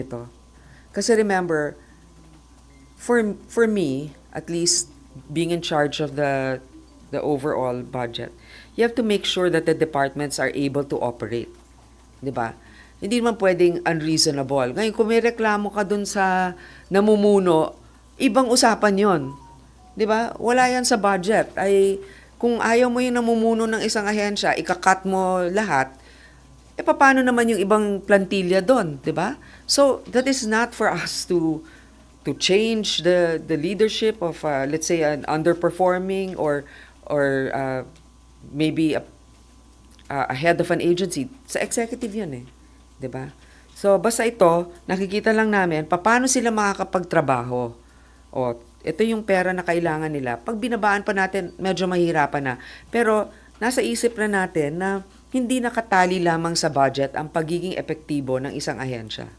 ito. Kasi remember, for me, at least being in charge of the overall budget, you have to make sure that the departments are able to operate. 'Di ba? Hindi naman pwedeng unreasonable. Ngayon, kung may reklamo ka dun sa namumuno, ibang usapan yon. 'Di ba? Wala yan sa budget. Ay, kung ayaw mo yung namumuno ng isang ahensya, ikakat mo lahat, paano naman yung ibang plantilla doon, 'di ba? So, that is not for us to change the leadership of let's say an underperforming or maybe a head of an agency. Sa executive 'yun eh, 'di ba? So, basta ito, nakikita lang namin paano sila makakapagtrabaho. O, ito yung pera na kailangan nila. Pag binabaan pa natin, medyo mahirapan na. Pero nasa isip na natin na hindi nakatali lamang sa budget ang pagiging epektibo ng isang ahensya.